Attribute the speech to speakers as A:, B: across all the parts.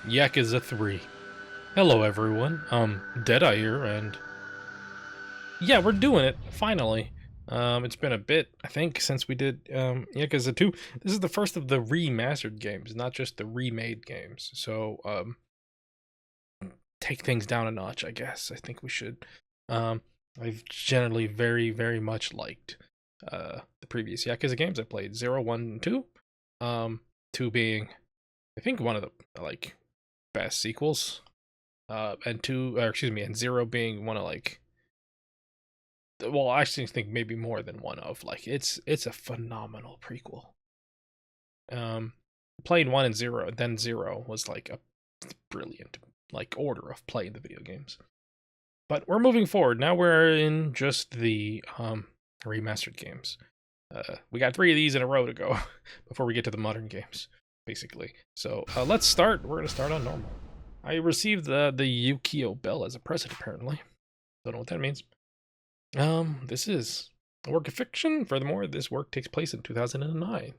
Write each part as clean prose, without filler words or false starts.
A: Yakuza 3. Hello everyone, DeadEye here, and yeah, we're doing it, finally. It's been a bit, I think, since we did, Yakuza 2. This is the first of the remastered games, not just the remade games, so, take things down a notch, I guess. I think we should. I've generally very, very much liked, the previous Yakuza games. I played 0, 1, and 2. 2 being, I think, one of the, like, best sequels. And 2, or excuse me, and 0 being one of, like, well, I actually think maybe more than one of, like, it's a phenomenal prequel. Playing 1 and 0, then 0 was like a brilliant, like, order of playing the video games. But we're moving forward. Now we're in just the remastered games. We got 3 of these in a row to go before we get to the modern games, basically. So let's start. We're gonna start on normal. I received the Yukio Bell as a present, apparently. Don't know what that means. This is a work of fiction. Furthermore, this work takes place in 2009.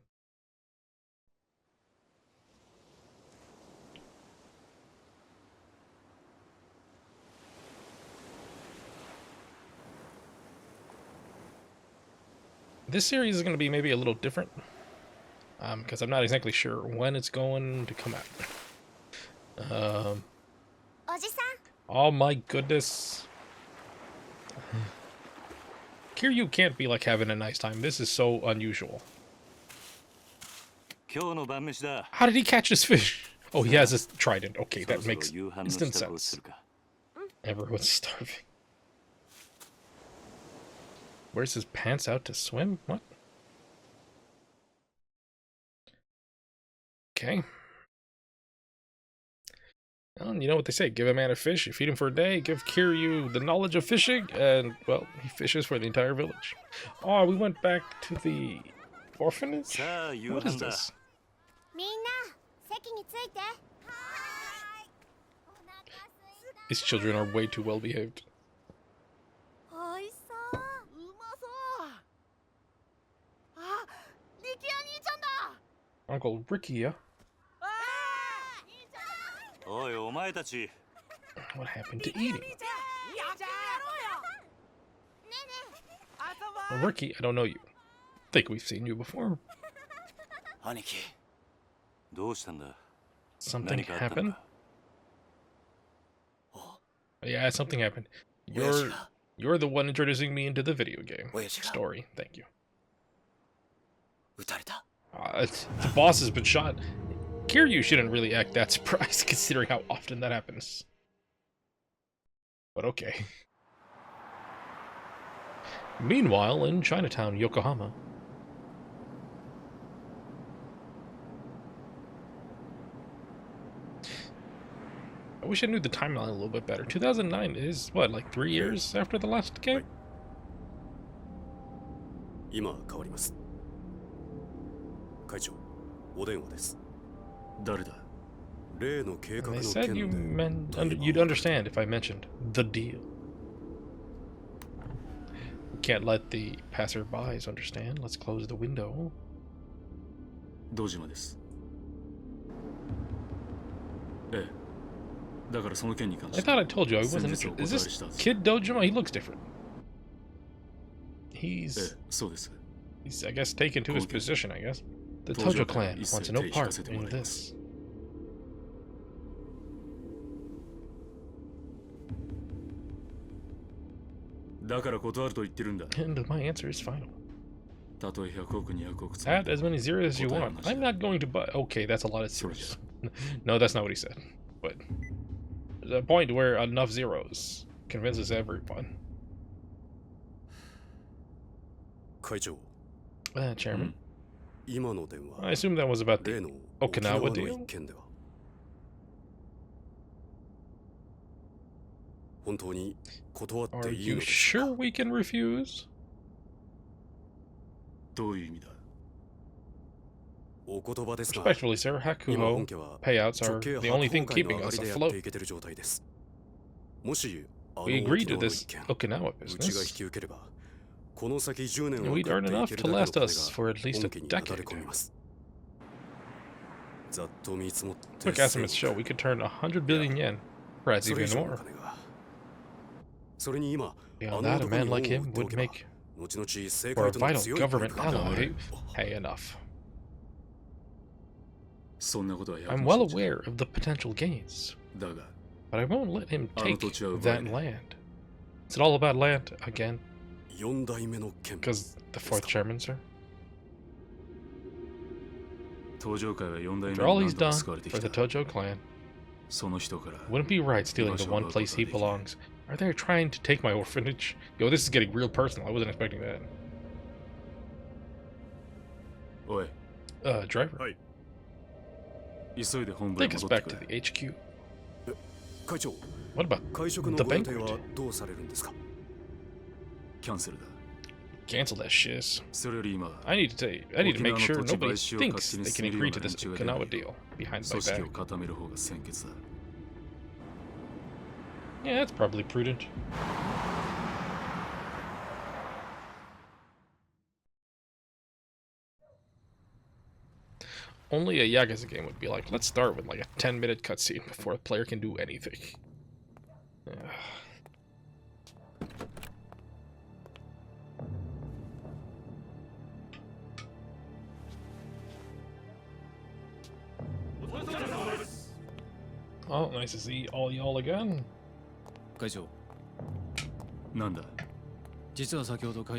A: This series is going to be maybe a little different, because I'm not exactly sure when it's going to come out. Oh my goodness. Kiryu can't be like having a nice time. This is so unusual. How did he catch his fish? Oh, he has a trident. Okay, that makes instant sense. Everyone's starving. Wears his pants out to swim? What? Okay. Well, you know what they say, give a man a fish, you feed him for a day, give Kiryu the knowledge of fishing, and, well, he fishes for the entire village. Oh, we went back to the orphanage? What is this? These children are way too well behaved. Uncle Ricky, yeah? What happened to eating? Well, Ricky, I don't know you. Think we've seen you before. Something happened? Yeah, something happened. You're the one introducing me into the video game story. Thank you. The boss has been shot. Kiryu shouldn't really act that surprised, considering how often that happens. But okay. Meanwhile, in Chinatown, Yokohama. I wish I knew the timeline a little bit better. 2009 is, what, like 3 years after the last game? They said you'd understand if I mentioned the deal. We can't let the passerbys understand. Let's close the window. I thought I told you I wasn't interested. Is this Kid Dojima? He looks different. He's I guess, taken to his position, I guess. The Tojo clan wants no part in this. And my answer is final. Add as many zeros as you want. I'm not going to buy. Okay, that's a lot of zeros. No, that's not what he said. But there's a point where enough zeros convinces everyone. Chairman. I assume that was about the Okinawa deal. Are you sure we can refuse? Respectfully, sir, Hakuho payouts are the only thing keeping us afloat. We agreed to this Okinawa business. We'd earn enough to last us for at least a decade. Quick estimates show we could turn 100 billion yen, perhaps even more. Beyond that, a man like him would make for a vital government ally. Hey, enough. I'm well aware of the potential gains, but I won't let him take that land. Is it all about land again? Because the fourth chairman, sir? After all he's done for the Tojo clan, wouldn't be right stealing the one place he belongs. Are they trying to take my orphanage? Yo, this is getting real personal. I wasn't expecting that. Driver. Take us back to the HQ. What about the banquet? Cancel that shiz. I need to make sure nobody thinks they can agree to this Okinawa deal behind my back. Yeah, that's probably prudent. Only a Yakuza game would be like, let's start with like a 10-minute cutscene before a player can do anything. Oh, nice to see all y'all again.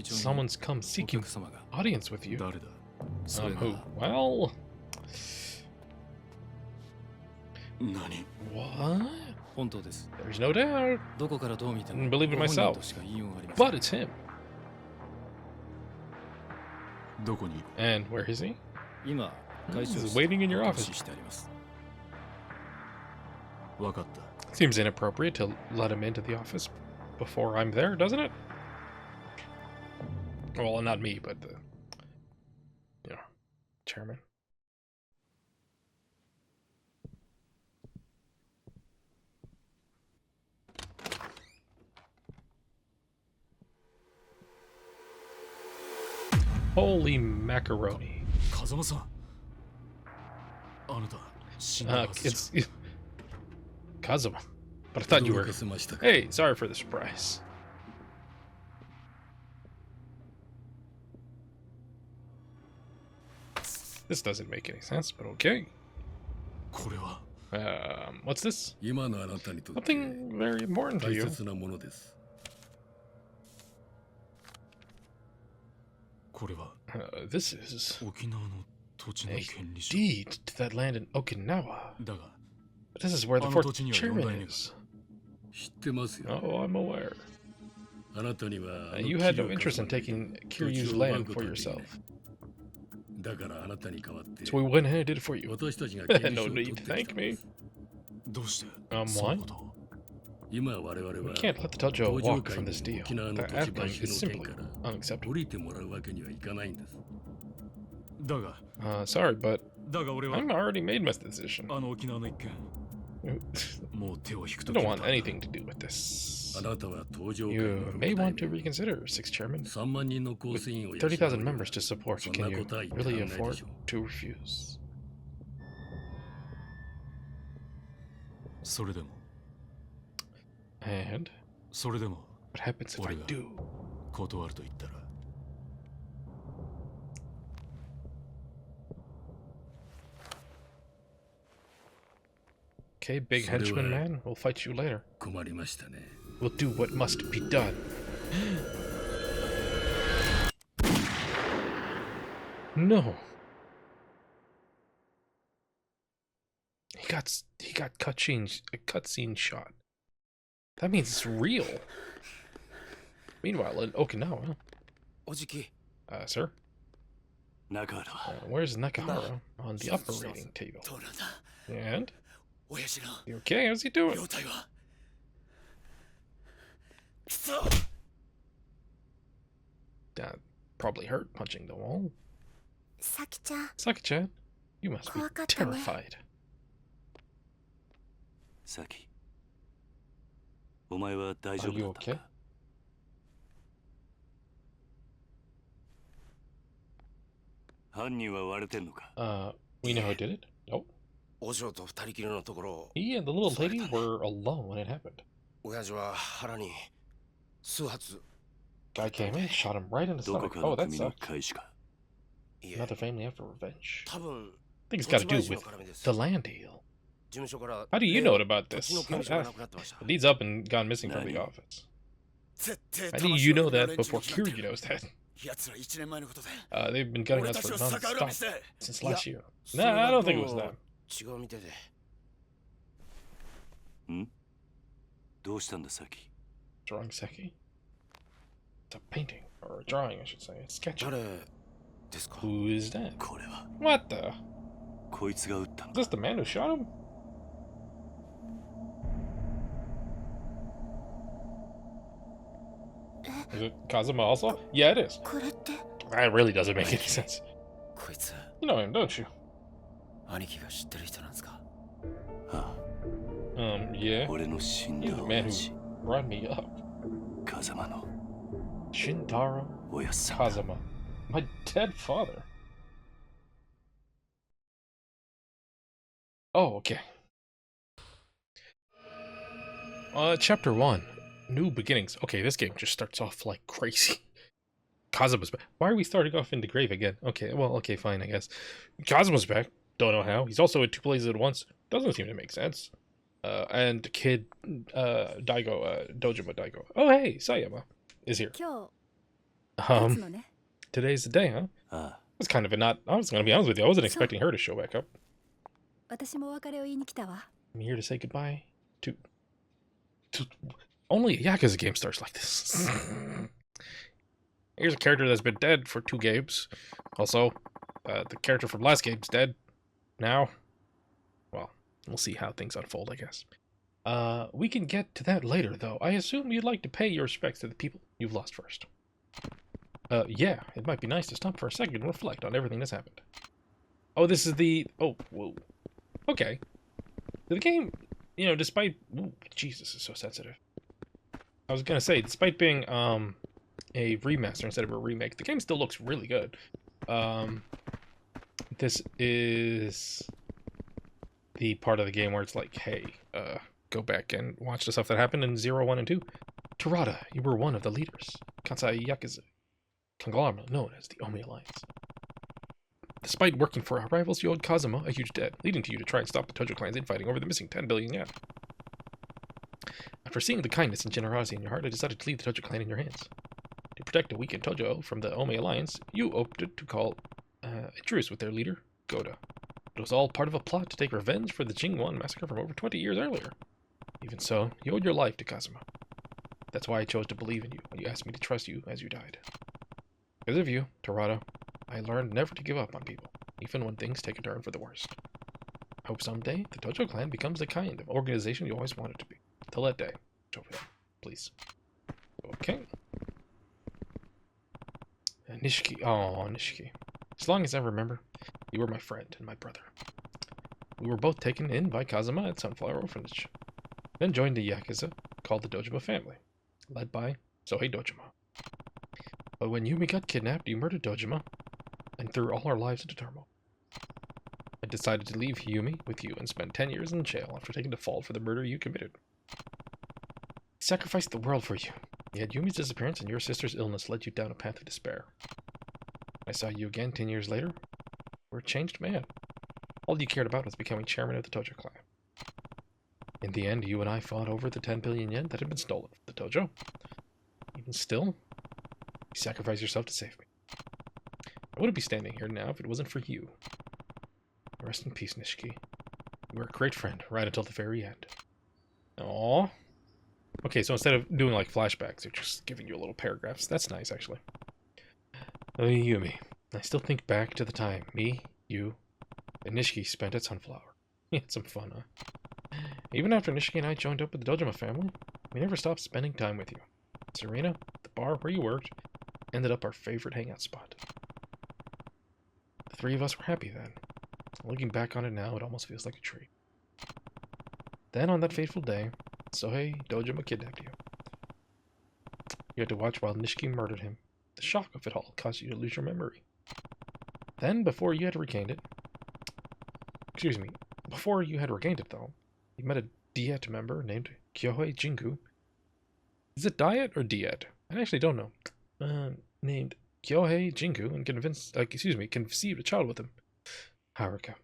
A: Someone's come seeking audience with you. Who? Well... What? There's no doubt. I didn't believe it myself. But it's him. And where is he? He's waiting in your office. Seems inappropriate to let him into the office before I'm there, doesn't it? Well, not me, but the, chairman. Holy macaroni. It's Kazuma. But I thought you were... Hey, sorry for the surprise. This doesn't make any sense, but okay. What's this? Something very important to you. This is a deed to that land in Okinawa. But this is where the fourth chairman is. Oh, I'm aware. You had no interest in taking Kiryu's land for yourself. So we went ahead and did it for you. No need to thank me. Why? We can't let the Tojo walk from this deal. That outcome is simply unacceptable. Sorry, but I'm already made my decision. I don't want anything to do with this. You may want to reconsider, Sixth Chairman. With 30,000 members to support, can you really afford to refuse? And what happens if I do? Okay, big henchman man, we'll fight you later. We'll do what must be done. No. He got a cutscene shot. That means it's real. Meanwhile, in Okinawa. Sir? Where's Nakahara? On the operating table. And? You okay? How's he doing? That probably hurt punching the wall. Saki-chan, you must be terrified. Are you okay? We know who did it? Nope. He and the little lady were alone when it happened. Guy came in, shot him right in the stomach. Oh, that sucks. Another family after revenge. I think it's got to do with the land deal. How do you know about this? He's up and gone missing from the office. How do you know that before Kiryu knows that? They've been gunning us for non-stop since last year. Nah, I don't think it was that. Drawing Seki? It's a painting, or a drawing, I should say. It's sketching. Who is that? What the? Is this the man who shot him? Is it Kazuma also? Yeah, it is. That really doesn't make any sense. You know him, don't you? Yeah. He's the man who brought me up. Shintaro Kazuma. My dead father. Oh, okay. Chapter 1. New beginnings. Okay, this game just starts off like crazy. Kazuma's back. Why are we starting off in the grave again? Okay, well, okay, fine, I guess. Kazuma's back. Don't know how. He's also in 2 places at once. Doesn't seem to make sense. And kid, Daigo, Dojima Daigo. Oh, hey, Sayama is here. Today's the day, huh? It's kind of a not. I was gonna be honest with you. I wasn't expecting her to show back up. I'm here to say goodbye to only a Yakuza game starts like this. Here's a character that's been dead for 2 games. Also, the character from last game's dead. Now, well, we'll see how things unfold, I guess. We can get to that later, though. I assume you'd like to pay your respects to the people you've lost first. Yeah, it might be nice to stop for a second and reflect on everything that's happened. Oh, this is the... Oh, whoa. Okay. The game, you know, despite... Ooh, Jesus, is so sensitive. I was gonna say, despite being, a remaster instead of a remake, the game still looks really good. This is the part of the game where it's like, hey, go back and watch the stuff that happened in 0, 1, and 2. Terada, you were one of the leaders. Kansai Yakuza, conglomerate known as the Omi Alliance. Despite working for our rivals, you owed Kazuma a huge debt, leading to you to try and stop the Tojo clan's infighting over the missing 10 billion yen. After seeing the kindness and generosity in your heart, I decided to leave the Tojo clan in your hands. To protect a weakened Tojo from the Omi Alliance, you opted to call a truce with their leader, Goda. It was all part of a plot to take revenge for the Jingwan massacre from over 20 years earlier. Even so, you owed your life to Kazuma. That's why I chose to believe in you when you asked me to trust you as you died. Because of you, Terada, I learned never to give up on people, even when things take a turn for the worst. I hope someday the Tojo clan becomes the kind of organization you always wanted to be. Till that day, it's over there, please. Okay. Nishiki. Oh, Nishiki. As long as I remember, you were my friend and my brother. We were both taken in by Kazuma at Sunflower Orphanage, then joined a Yakuza called the Dojima family, led by Sohei Dojima. But when Yumi got kidnapped, you murdered Dojima and threw all our lives into turmoil. I decided to leave Yumi with you and spend 10 years in jail after taking the fall for the murder you committed. I sacrificed the world for you, yet Yumi's disappearance and your sister's illness led you down a path of despair. I saw you again 10 years later. You were a changed man. All you cared about was becoming chairman of the Tojo clan. In the end, you and I fought over the 10 billion yen that had been stolen from the Tojo. Even still, you sacrificed yourself to save me. I wouldn't be standing here now if it wasn't for you. Rest in peace, Nishiki. You were a great friend right until the very end. Aww. Okay, so instead of doing like flashbacks, they're just giving you little paragraphs. That's nice, actually. Oh, Yumi. I still think back to the time me, you, and Nishiki spent at Sunflower. We had some fun, huh? Even after Nishiki and I joined up with the Dojima family, we never stopped spending time with you. Serena, the bar where you worked, ended up our favorite hangout spot. The 3 of us were happy then. Looking back on it now, it almost feels like a treat. Then on that fateful day, Sohei Dojima kidnapped you. You had to watch while Nishiki murdered him. The shock of it all caused you to lose your memory. Then, before you had regained it... Excuse me. Before you had regained it, though, you met a Diet member named Kyohei Jingu. Is it Diet or Diet? I actually don't know. Named Kyohei Jingu and conceived a child with him. Haruka.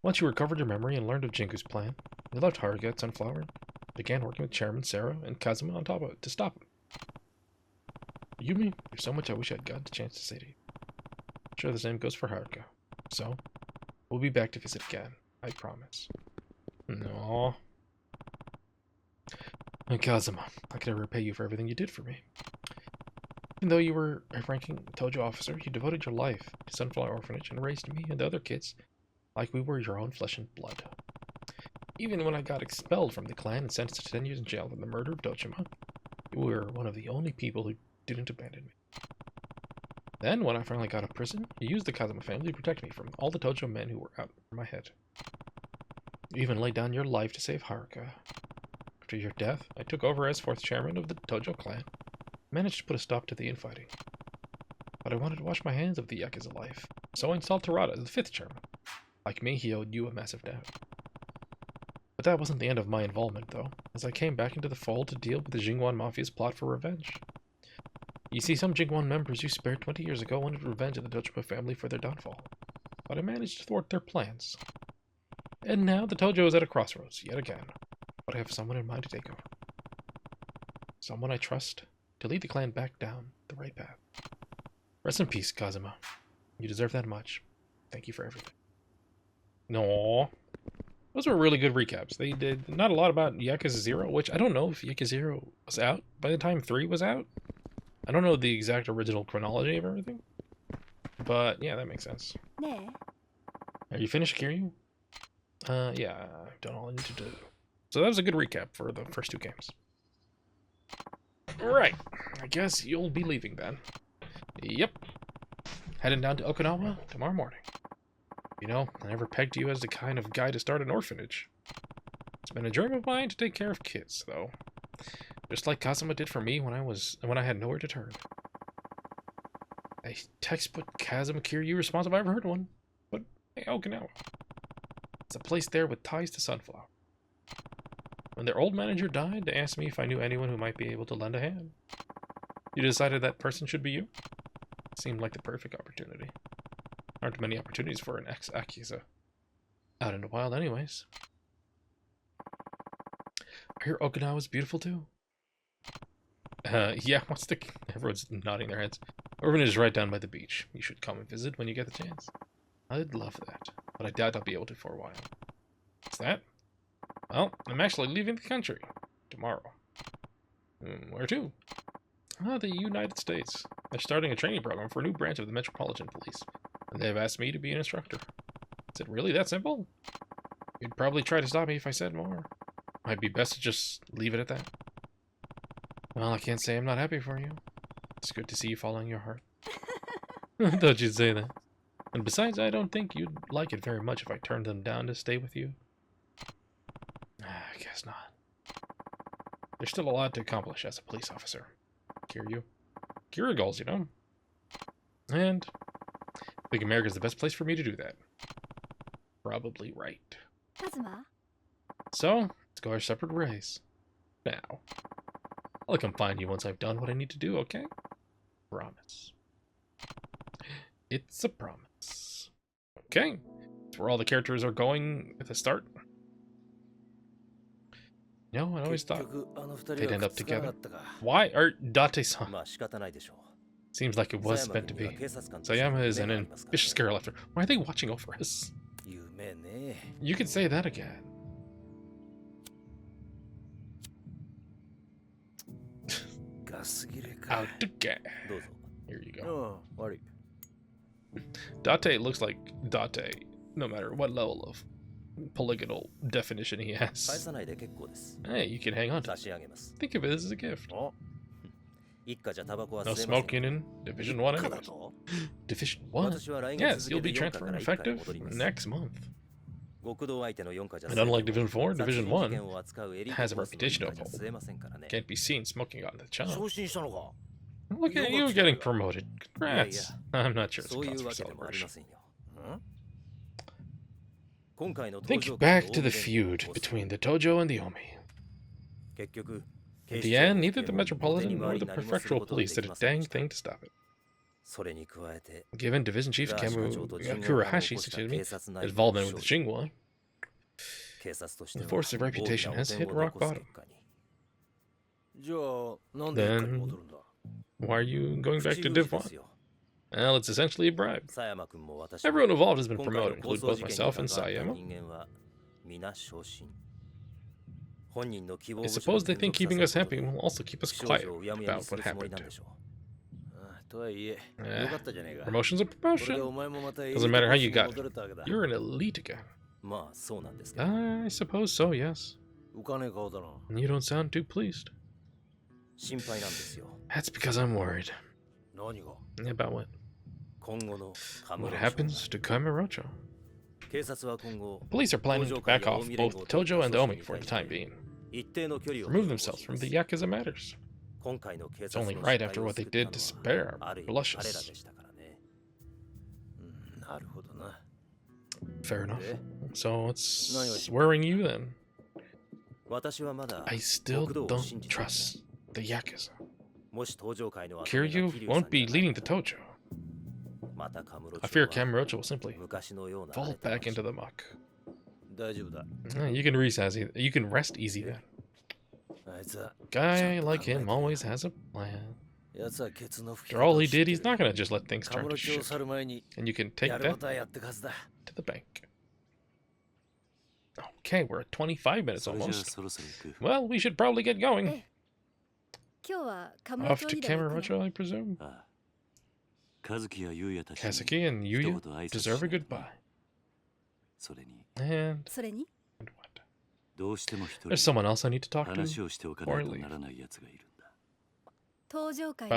A: Once you recovered your memory and learned of Jingu's plan, you left Haruka at Sunflower and began working with Chairman Sarah and Kazuma on top of it to stop him. Yumi, there's so much I wish I'd gotten the chance to say to you. I'm sure the same goes for Haruka. So, we'll be back to visit again. I promise. No. Kazuma, how can I repay you for everything you did for me? Even though you were a ranking Tojo officer, you devoted your life to Sunflower Orphanage and raised me and the other kids like we were your own flesh and blood. Even when I got expelled from the clan and sentenced to 10 years in jail for the murder of Dojima, you were one of the only people who didn't abandon me. Then, when I finally got out of prison, you used the Kazuma family to protect me from all the Tojo men who were out for my head. You even laid down your life to save Haruka. After your death, I took over as 4th chairman of the Tojo clan, managed to put a stop to the infighting. But I wanted to wash my hands of the Yakuza life, so I installed Terada as the 5th chairman. Like me, he owed you a massive debt. But that wasn't the end of my involvement, though, as I came back into the fold to deal with the Jingwan Mafia's plot for revenge. You see, some Jingwan members you spared 20 years ago wanted revenge of the Dojima family for their downfall, but I managed to thwart their plans. And now the Tojo is at a crossroads, yet again, but I have someone in mind to take over. Someone I trust to lead the clan back down the right path. Rest in peace, Kazuma. You deserve that much. Thank you for everything. No, those were really good recaps. They did not a lot about Yakuza 0, which I don't know if Yakuza 0 was out by the time 3 was out. I don't know the exact original chronology of everything, but yeah, that makes sense. Are you finished, Kiryu? Yeah, I've done all I need to do. So that was a good recap for the first 2 games. Right, I guess you'll be leaving then. Yep. Heading down to Okinawa tomorrow morning. You know, I never pegged you as the kind of guy to start an orphanage. It's been a dream of mine to take care of kids, though. Just like Kazuma did for me when I had nowhere to turn. A textbook Kazuma Kiryu response if I ever heard one. But hey, Okinawa. It's a place there with ties to Sunflower. When their old manager died, they asked me if I knew anyone who might be able to lend a hand. You decided that person should be you? It seemed like the perfect opportunity. Aren't many opportunities for an ex-Yakuza. Out in the wild anyways. I hear Okinawa's beautiful too. Yeah, everyone's nodding their heads. Orphanage is right down by the beach. You should come and visit when you get the chance. I'd love that, but I doubt I'll be able to for a while. What's that? Well, I'm actually leaving the country. Tomorrow. Where to? The United States. They're starting a training program for a new branch of the Metropolitan Police, and they've asked me to be an instructor. Is it really that simple? You'd probably try to stop me if I said more. Might be best to just leave it at that. Well, I can't say I'm not happy for you. It's good to see you following your heart. I thought you'd say that. And besides, I don't think you'd like it very much if I turned them down to stay with you. I guess not. There's still a lot to accomplish as a police officer. Kiryu. Kiryu goals, you know. And I think America's the best place for me to do that. Probably right.
B: Kazuma.
A: So, let's go our separate ways. Now. I'll come find you once I've done what I need to do, okay? Promise. It's a promise. Okay. That's where all the characters are going at the start. No, I always thought they'd end up together. Why are Date-san? Seems like it was meant to be. Sayama is an ambitious girl after. Why are they watching over us? You could say that again. Out again. Here you go. Date looks like Date, no matter what level of polygonal definition he has. Hey, you can hang on to it. Think of it as a gift. No smoking in Division 1 anyways. Division 1? Yes, you'll be transferred effective next month. And unlike Division 4, Division 1 has a reputation to uphold. Can't be seen smoking on the job. Look at you getting promoted. Congrats. I'm not sure it's a cause for celebration. Think back to the feud between the Tojo and the Omi. In the end, neither the Metropolitan nor the Prefectural Police did a dang thing to stop it. Given Division Chief Kurahashi's involvement with the Xinguang, the force's reputation has hit rock bottom. Then, why are you going back to Div 1? Well, it's essentially a bribe. Everyone involved has been promoted, including both myself and Sayama. I suppose they think keeping us happy will also keep us quiet about what happened. Promotion's a promotion. Doesn't matter how you got it. You're an elite again. I suppose so, yes. You don't sound too pleased. That's because I'm worried. About what? What happens to Kamurocho? Police are planning to back off both Tojo and Omi for the time being. Remove themselves from the Yakuza matters. It's only right after what they did to spare our blushes. Fair enough. So what's worrying you then? I still don't trust the Yakuza. Kiryu won't be leading the Tojo. I fear Kamurocho will simply fall back into the muck. You can rest easy then. Guy like him always has a plan. After all he did, he's not gonna just let things turn to shit. And you can take that to the bank. Okay, we're at 25 minutes almost. Well, we should probably get going. Off to Kamurocho, I presume. Kazuki and Yuya deserve a goodbye. And what? There's someone else I need to talk to before I leave. About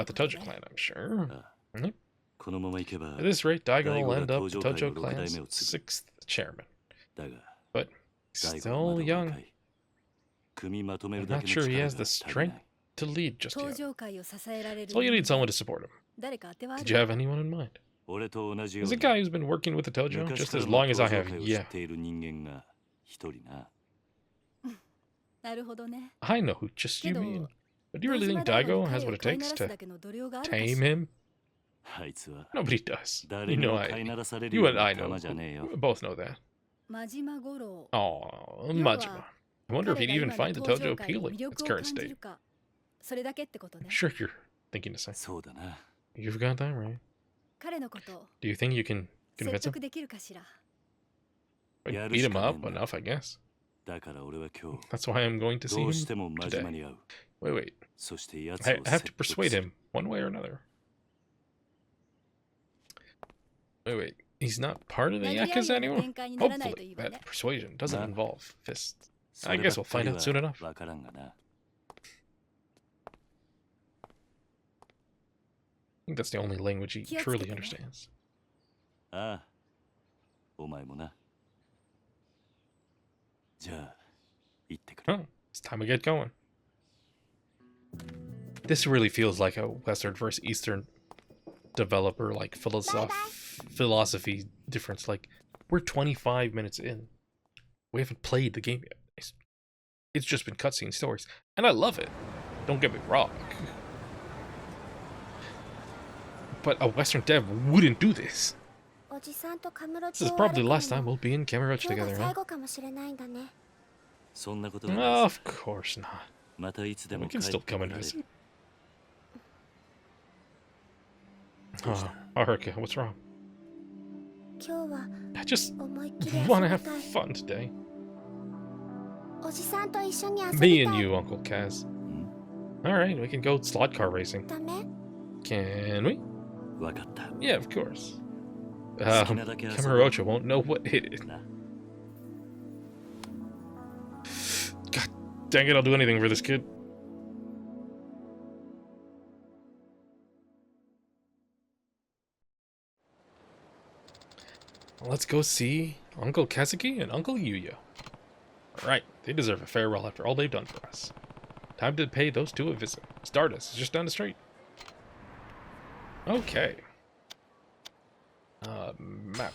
A: the Tojo clan, I'm sure. At this rate, Daigo will end up the Tojo clan's 6th chairman. But he's still young. I'm not sure he has the strength to lead just yet. So you need someone to support him. Did you have anyone in mind? There's a guy who's been working with the Tojo just as long as I have, yeah. I know who just you mean. But do you really think Daigo has what it takes to tame him? Nobody does. You know you and I know. We both know that. Oh, Majima. I wonder if he'd even find the Tojo appealing in its current state. I'm sure you're thinking the same. You've got that right. Do you think you can convince him? Beat him up enough, I guess. That's why I'm going to see him today. Wait. I have to persuade him one way or another. Wait. He's not part of the Yakuza anymore? Hopefully, that persuasion doesn't involve fists. I guess we'll find out soon enough. I think that's the only language he truly understands. Oh, it's time to get going. This really feels like a Western versus Eastern developer, like, philosophy difference. Like, we're 25 minutes in. We haven't played the game yet. It's just been cutscene stories. And I love it. Don't get me wrong. But a Western dev wouldn't do this. This is probably the last time we'll be in Kamurocho together, huh? Of course not. We can still come and visit. Oh, Haruka, what's wrong? I just want to have fun today. Me and you, Uncle Kaz. Alright, we can go slot car racing. Can we? Yeah, of course. Kamurocho won't know what hit it. God dang it, I'll do anything for this kid. Let's go see Uncle Kazuki and Uncle Yuya. Alright, they deserve a farewell after all they've done for us. Time to pay those two a visit. Stardust is just down the street. Okay. Map.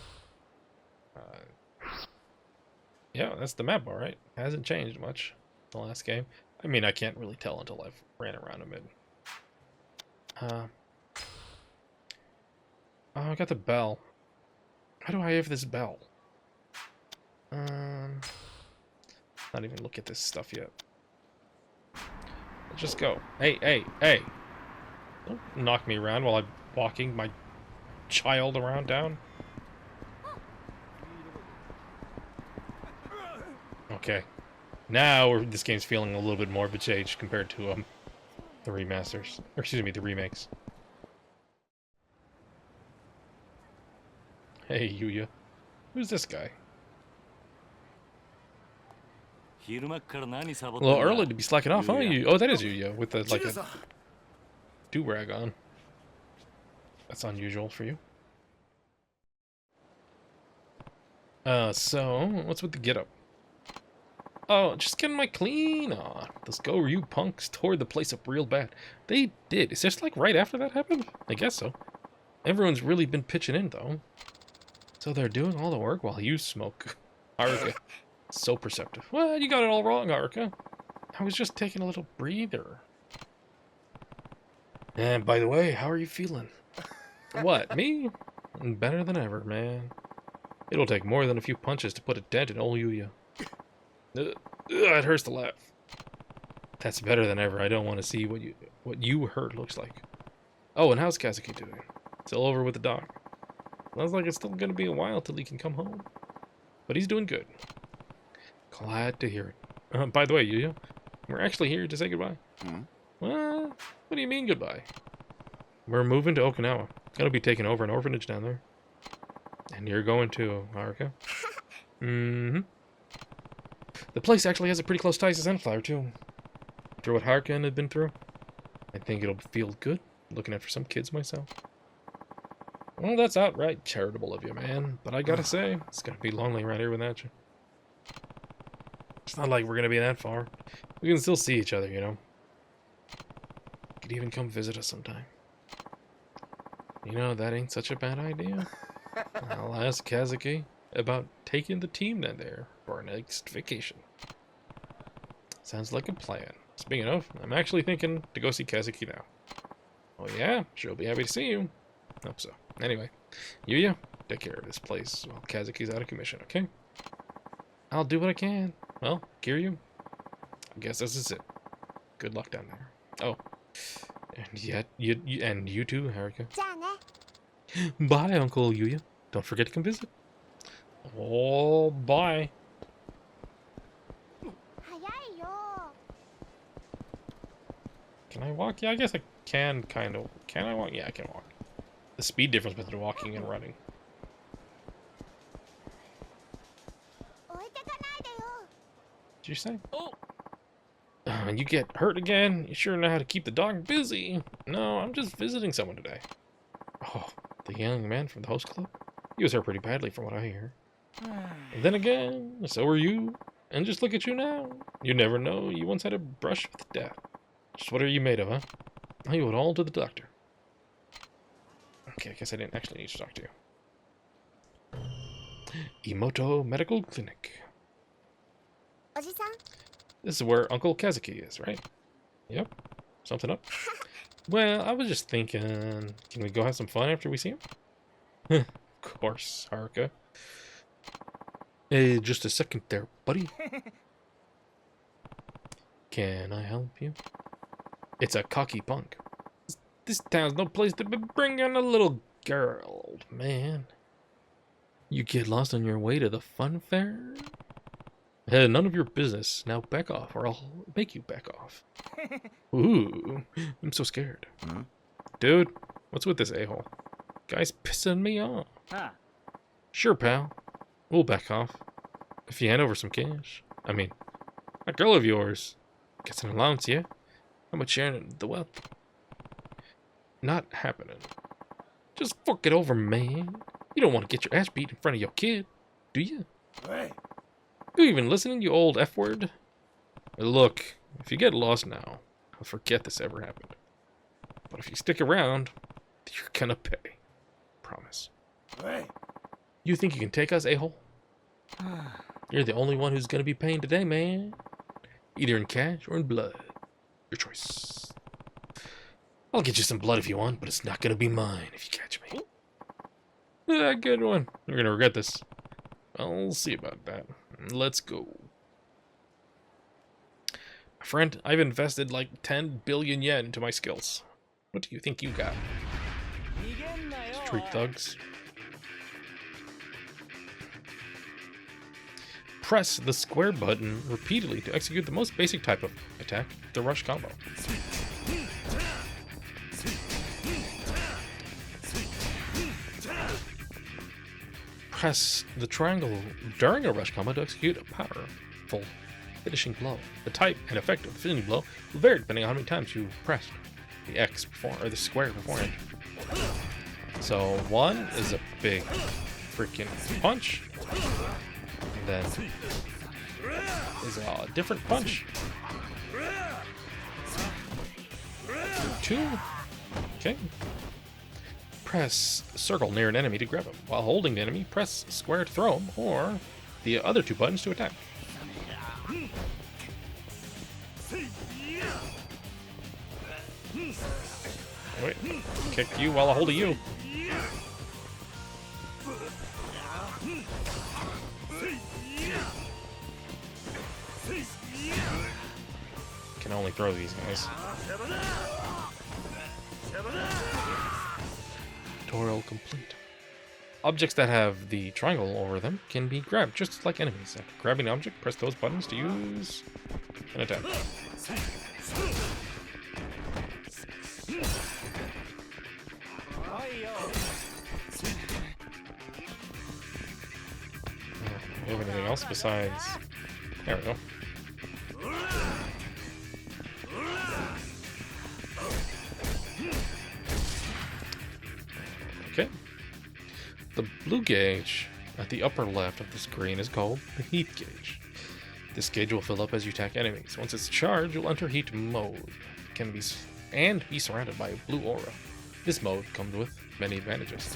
A: Yeah, that's the map, alright. Hasn't changed much the last game. I mean, I can't really tell until I've ran around a bit. Oh, I got the bell. How do I have this bell? Not even look at this stuff yet. Let's just go. Hey, hey, hey! Don't knock me around while I'm walking my child around town. Okay. Now this game's feeling a little bit more of a change compared to the remasters. Or excuse me, the remakes. Hey, Yuya. Who's this guy? A little early to be slacking off, huh? Oh, that is Yuya with the, like, a do-rag on. That's unusual for you. So, what's with the get-up? Oh, just getting my clean on. Let's go, you punks. Tore the place up real bad. They did. Is this like right after that happened? I guess so. Everyone's really been pitching in, though. So they're doing all the work while you smoke. Haruka. So perceptive. Well, you got it all wrong, Haruka. I was just taking a little breather. And by the way, how are you feeling? What, me? Better than ever, man. It'll take more than a few punches to put a dent in old Yuya. It hurts to laugh. That's better than ever. I don't want to see what you hurt looks like. Oh, and how's Kazuki doing? Still over with the doc? Sounds like it's still going to be a while till he can come home. But he's doing good. Glad to hear it. By the way, Yuya, we're actually here to say goodbye. Well, what do you mean goodbye? We're moving to Okinawa. Gonna be taking over an orphanage down there. And you're going to Haruka? Mm-hmm. The place actually has a pretty close ties to Sunflower, too. After what Haruka had been through, I think it'll feel good looking after some kids myself. Well, that's outright charitable of you, man. But I gotta say, it's gonna be lonely right here without you. It's not like we're gonna be that far. We can still see each other, you know. You could even come visit us sometime. You know, that ain't such a bad idea. I'll ask Kazuki about taking the team down there for our next vacation. Sounds like a plan. Speaking of, I'm actually thinking to go see Kazuki now. Oh yeah? She'll be happy to see you. Hope so. Anyway, Yuya, take care of this place while Kazuki's out of commission, okay? I'll do what I can. Well, Kiryu, I guess this is it. Good luck down there. Oh, and yet, you too, Haruka. Bye, Uncle Yuya. Don't forget to come visit. Oh, bye. Can I walk? Yeah, I guess I can, kind of. Can I walk? Yeah, I can walk. The speed difference between walking and running. Did you say? Oh. You get hurt again? You sure know how to keep the dog busy. No, I'm just visiting someone today. Oh, the young man from the host club? He was hurt pretty badly from what I hear. And then again, so are you. And just look at you now. You never know. You once had a brush with death. Just what are you made of, huh? I owe it all to the doctor. Okay, I guess I didn't actually need to talk to you. Imoto Medical Clinic. This is where Uncle Kazuki is, right? Yep. Something up? Well, I was just thinking, can we go have some fun after we see him? Of course, Haruka. Hey, just a second there, buddy. Can I help you? It's a cocky punk. This town's no place to be bringing a little girl, old man. You get lost on your way to the fun fair? None of your business. Now back off, or I'll make you back off. Ooh, I'm so scared. Dude, what's with this a-hole? Guy's pissing me off. Sure, pal. We'll back off. If you hand over some cash. I mean, that girl of yours gets an allowance, yeah? How much sharing the wealth? Not happening. Just fuck it over, man. You don't want to get your ass beat in front of your kid, do you?
B: Hey.
A: You even listening, you old F-word? Look, if you get lost now, I'll forget this ever happened. But if you stick around, you're gonna pay. Promise.
B: Hey.
A: You think you can take us, a-hole? You're the only one who's gonna be paying today, man. Either in cash or in blood. Your choice. I'll get you some blood if you want, but it's not gonna be mine if you catch me. Ah, good one. You're gonna regret this. I'll see about that. Let's go. My friend, I've invested like 10 billion yen into my skills. What do you think you got? Street thugs. Press the square button repeatedly to execute the most basic type of attack, the rush combo. Press the triangle during a rush combo to execute a powerful finishing blow. The type and effect of the finishing blow will vary depending on how many times you pressed the X before, or the square beforehand. So one is a big freaking punch, and then is a different punch. Two, okay. Press circle near an enemy to grab him. While holding the enemy, press square to throw him, or the other two buttons to attack. Wait, kick you while I hold you. Can only throw these guys. Tutorial complete. Objects that have the triangle over them can be grabbed just like enemies. After grabbing an object, press those buttons to use an attack. Do you have anything else besides... There we go. Okay. The blue gauge at the upper left of the screen is called the heat gauge. This gauge will fill up as you attack enemies. Once it's charged, you'll enter heat mode. It can be surrounded by a blue aura. This mode comes with many advantages.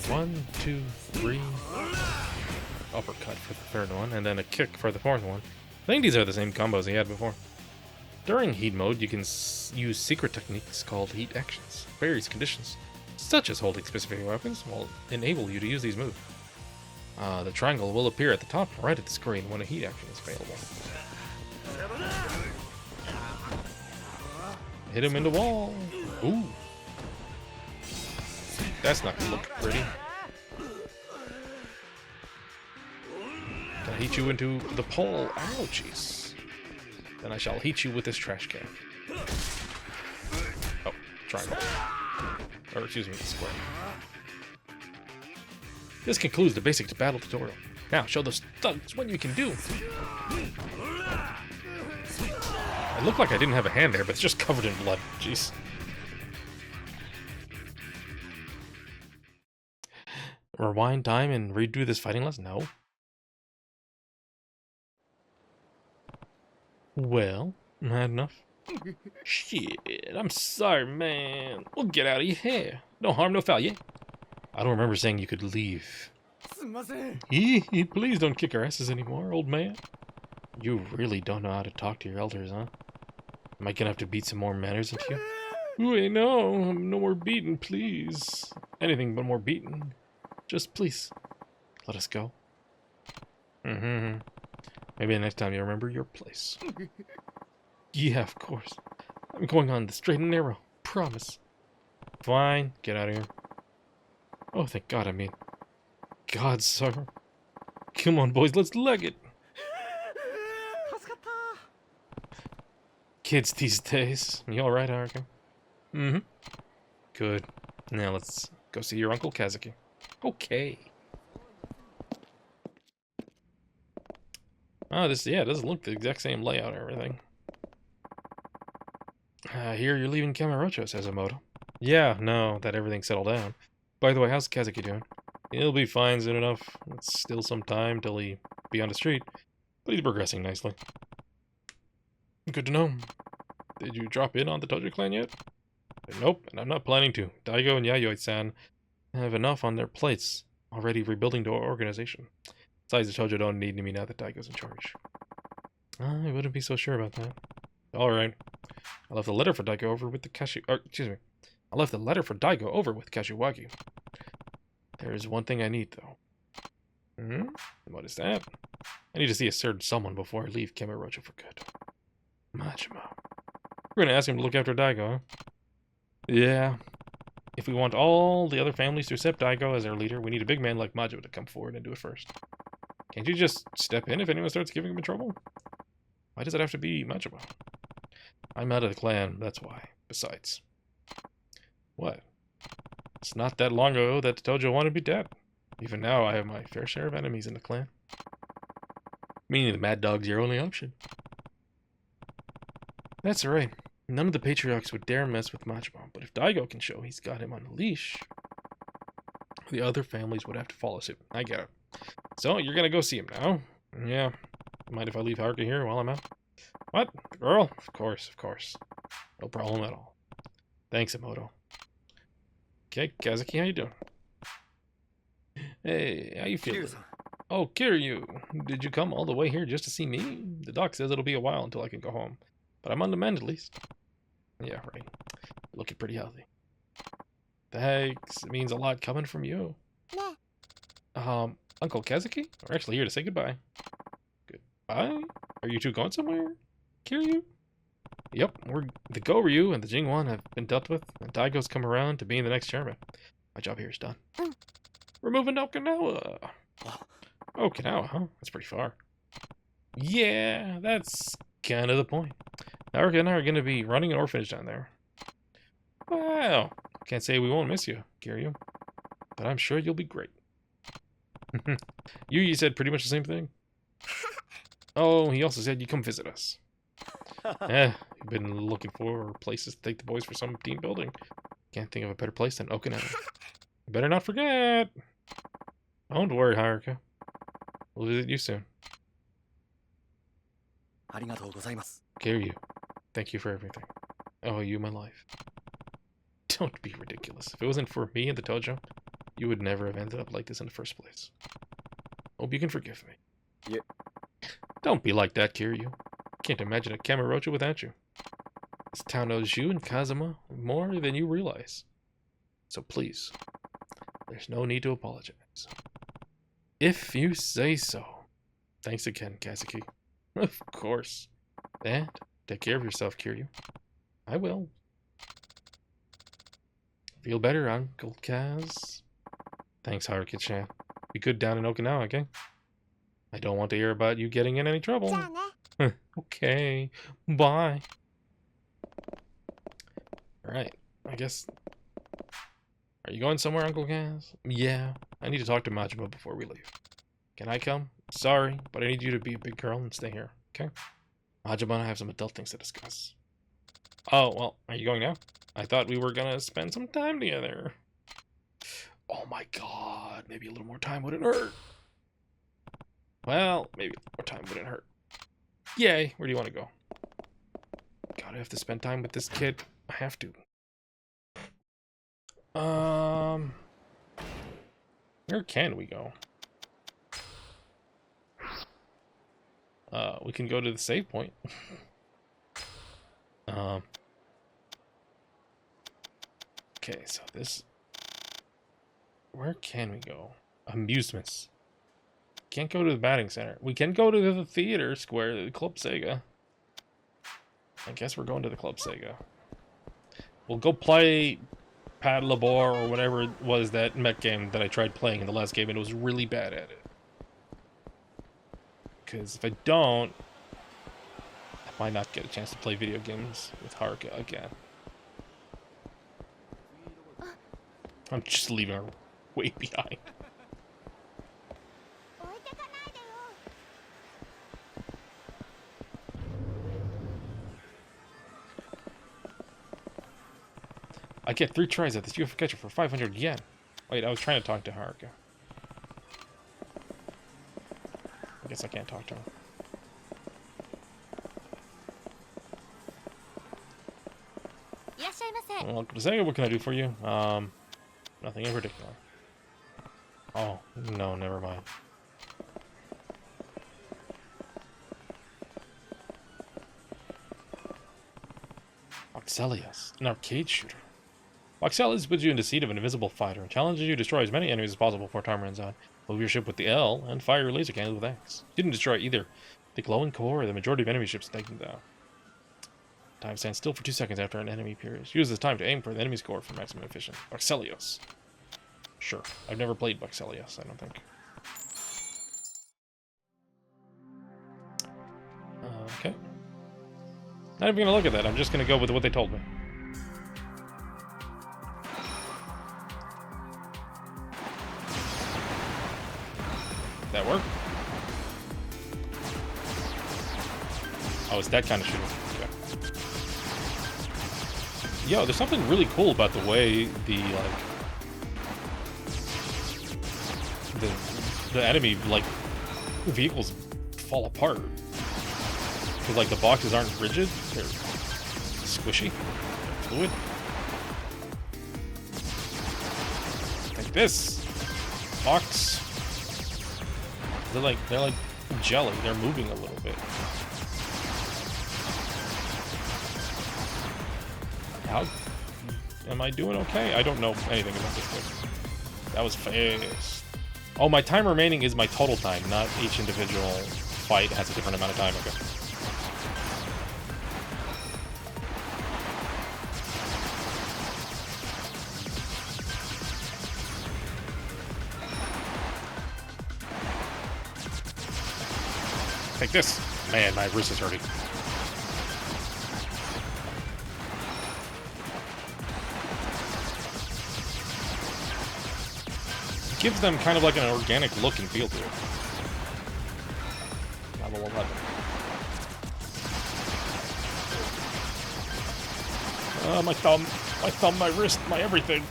A: One, two, three. Uppercut for the third one, and then a kick for the fourth one. I think these are the same combos he had before. During heat mode, you can use secret techniques called heat actions. Various conditions, such as holding specific weapons, will enable you to use these moves. The triangle will appear at the top right of the screen when a heat action is available. Hit him in the wall. Ooh. That's not gonna look pretty. Can I heat you into the pole? Ouchies. Then I shall heat you with this trash can. Oh, triangle. Or excuse me, square. This concludes the basic battle tutorial. Now, show those thugs what you can do. It looked like I didn't have a hand there, but it's just covered in blood. Jeez. Rewind time and redo this fighting lesson? No. Well, not enough. Shit, I'm sorry, man. We'll get out of your hair. No harm, no foul, yeah? I don't remember saying you could leave. Please don't kick our asses anymore, old man. You really don't know how to talk to your elders, huh? Am I gonna have to beat some more manners into you? Wait, no. No more beating, please. Anything but more beating. Just please, let us go. Maybe the next time you remember your place. Yeah, of course. I'm going on the straight and narrow. Promise. Fine. Get out of here. Oh, thank God, I mean. God, sir. Come on, boys, let's leg it. Kids these days. You alright, Haruka? Good. Now let's go see your Uncle Kazuki. Okay. Oh, this, yeah, it doesn't look the exact same layout or everything. Here you're leaving Kamurocho, says Emoto. Yeah, no, that everything settled down. By the way, how's Kazuki doing? He'll be fine soon enough. It's still some time till he be on the street, but he's progressing nicely. good to know. Did you drop in on the Tojo clan yet? Nope, and I'm not planning to. Daigo and Yayoi-san have enough on their plates, already rebuilding the organization. Besides, the Tojo don't need me now that Daigo's in charge. I wouldn't be so sure about that. Alright. I left a letter for Daigo over with the I left the letter for Daigo over with Kashiwagi. There is one thing I need, though. What is that? I need to see a certain someone before I leave Kamurocho for good. Majima. We're gonna ask him to look after Daigo, huh? Yeah. If we want all the other families to accept Daigo as our leader, we need a big man like Majima to come forward and do it first. Can't you just step in if anyone starts giving him trouble? Why does it have to be Majima? I'm out of the clan, that's why. Besides. What? It's not that long ago that the Tojo wanted me dead. Even now, I have my fair share of enemies in the clan. Meaning the Mad Dog's your only option. That's right. None of the patriarchs would dare mess with Majima, but if Daigo can show he's got him on a leash, the other families would have to follow suit. I get it. So, you're gonna go see him now? Yeah. Mind if I leave Haruka here while I'm out? What? The girl? Of course, of course. No problem at all. Thanks, Emoto. Okay, Kazuki, how you doing? Hey, how you feeling? Oh, Kiryu, did you come all the way here just to see me? The doc says it'll be a while until I can go home, but I'm on the mend at least. Yeah, right. Looking pretty healthy. Thanks. It means a lot coming from you. Uncle Kazuki? We're actually here to say goodbye. Goodbye? Are you two going somewhere? Kiryu? Yep, the Goryu and the Jingwan have been dealt with, and Daigo's come around to being the next chairman. My job here is done. We're moving to Okinawa. Okinawa, huh? That's pretty far. Yeah, that's kind of the point. Naruka and I are going to be running an orphanage down there. Wow. Can't say we won't miss you, Kiryu. But I'm sure you'll be great. You said pretty much the same thing. Oh, he also said you come visit us. You've been looking for places to take the boys for some team building. Can't think of a better place than Okinawa. You better not forget. Don't worry, Haruka. We'll visit you soon. Kiryu, thank you for everything. I owe you my life. Don't be ridiculous. If it wasn't for me and the Tojo, you would never have ended up like this in the first place. Hope you can forgive me. Yeah. Don't be like that, Kiryu. Can't imagine a Kamurocho without you. This town owes you and Kazuma more than you realize. So please, there's no need to apologize. If you say so. Thanks again, Kazuki. Of course. And take care of yourself, Kiryu. I will. Feel better, Uncle Kaz. Thanks, Haruka-chan. Be good down in Okinawa, okay? I don't want to hear about you getting in any trouble. Okay. Bye. Alright. I guess... Are you going somewhere, Uncle Kaz? Yeah. I need to talk to Majima before we leave. Can I come? Sorry, but I need you to be a big girl and stay here, okay? Majima and I have some adult things to discuss. Oh, well, are you going now? I thought we were gonna spend some time together. Oh my god, maybe a little more time wouldn't hurt. Well, maybe a little more time wouldn't hurt. Yay, where do you want to go? God, I have to spend time with this kid. I have to. Where can we go? We can go to the save point. Okay, so this... Where can we go? Amusements. Can't go to the batting center. We can go to the theater square, the Club Sega. I guess we're going to the Club Sega. We'll go play Pad Labor or whatever it was, that mech game that I tried playing in the last game and it was really bad at it. Because if I don't, I might not get a chance to play video games with Haruka again. I'm just leaving her way behind. I get 3 tries at this UFO catcher for 500 yen. Wait, I was trying to talk to Haruka. I guess I can't talk to her. Welcome to Sega. What can I do for you? Nothing in particular. Oh, no, never mind. Voxelius, an arcade shooter. Voxelius puts you in the seat of an invisible fighter and challenges you to destroy as many enemies as possible before time runs out. Move your ship with the L and fire your laser cannons with X. You didn't destroy either the glowing core or the majority of enemy ships, take them down. Time stands still for 2 seconds after an enemy appears. Use this time to aim for the enemy's core for maximum efficiency. Voxelius. Sure. I've never played Voxelius, I don't think. Okay. Not even gonna look at that. I'm just gonna go with what they told me. That work? Oh, it's that kind of shooter. Okay. Yo, there's something really cool about the way the enemy vehicles fall apart. Because like the boxes aren't rigid, they're squishy, they're fluid. Like this box. They're like jelly. They're moving a little bit. How am I doing? Okay, I don't know anything about this thing. That was fast. Oh, my time remaining is my total time, not each individual fight has a different amount of time. Okay. Take this. Man, my wrist is hurting. It gives them kind of like an organic look and feel to it. Level 11. My thumb, my wrist, my everything.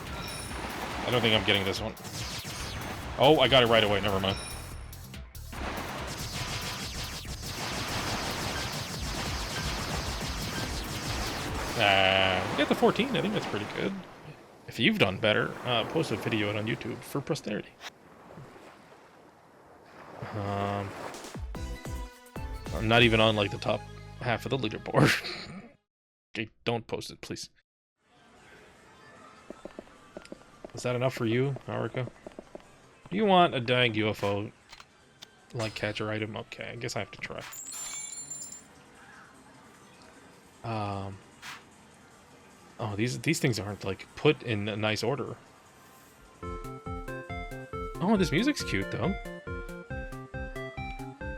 A: I don't think I'm getting this one. Oh, I got it right away. Never mind. Get the 14. I think that's pretty good. If you've done better, post a video on YouTube for posterity. I'm not even on like the top half of the leaderboard. Okay, don't post it, please. Is that enough for you, Haruka? Do you want a dying UFO like catcher item? Okay, I guess I have to try. Oh, these things aren't like put in a nice order. Oh, this music's cute though.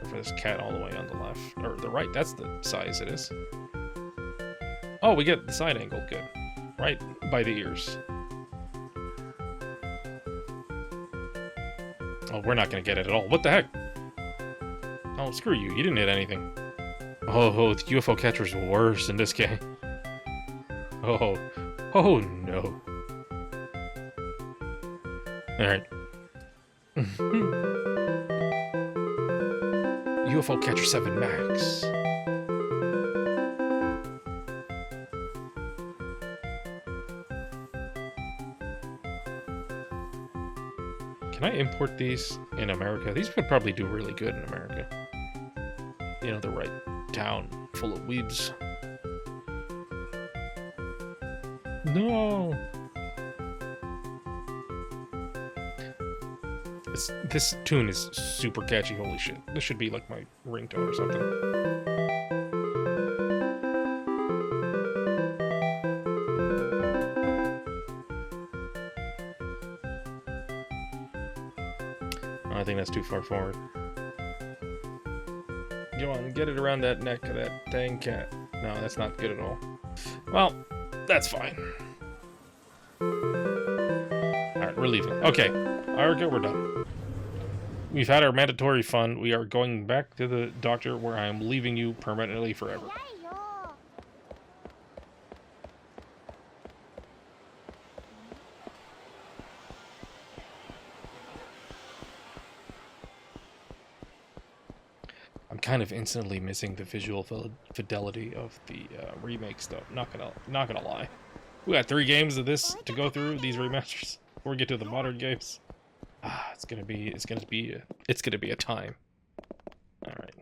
A: For this cat all the way on the left or the right, that's the size it is. Oh, we get the side angle, good. Right by the ears. Oh, we're not gonna get it at all. What the heck? Oh, screw you. You didn't hit anything. Oh, the UFO catcher's worse in this game. Oh no. Alright. UFO Catcher 7 Max. Can I import these in America? These would probably do really good in America. You know, the right town full of weebs. No! This tune is super catchy, holy shit. This should be like my ringtone or something. I think that's too far forward. Come on, get it around that neck of that dang cat. No, that's not good at all. Well, that's fine. Alright, we're leaving. Okay, Haruka, we're done. We've had our mandatory fun. We are going back to the doctor where I am leaving you permanently forever. I'm kind of instantly missing the visual fidelity of the remakes, though. Not gonna lie. We got 3 games of this to go through, these remasters, before we get to the modern games. Ah, it's gonna be a time. All right.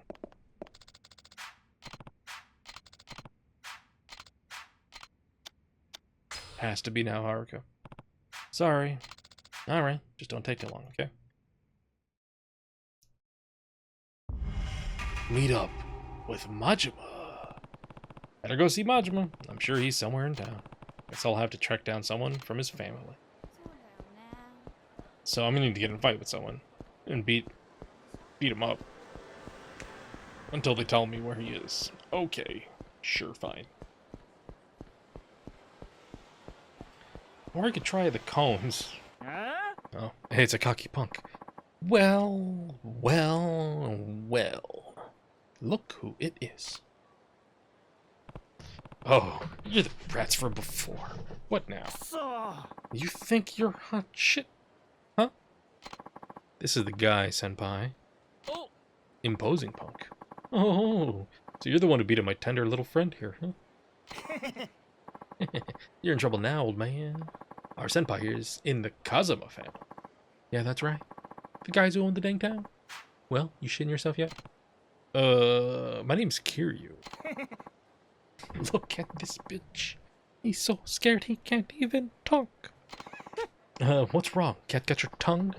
A: Has to be now, Haruka. Sorry. All right, just don't take too long, okay? Meet up with Majima. Better go see Majima. I'm sure he's somewhere in town. Guess I'll have to track down someone from his family. So I'm gonna need to get in a fight with someone and beat him up until they tell me where he is. Okay, sure, fine. Or I could try the cones. Oh, hey, it's a cocky punk. Well. Look who it is. Oh, you're the brats from before. What now? You think you're hot shit? Huh? This is the guy, senpai. Oh. Imposing punk. Oh, so you're the one who beat up my tender little friend here, huh? You're in trouble now, old man. Our senpai here is in the Kazama family. Yeah, that's right. The guys who own the dang town. Well, you shitting yourself yet? My name's Kiryu. Look at this bitch. He's so scared he can't even talk. What's wrong? Can't get your tongue?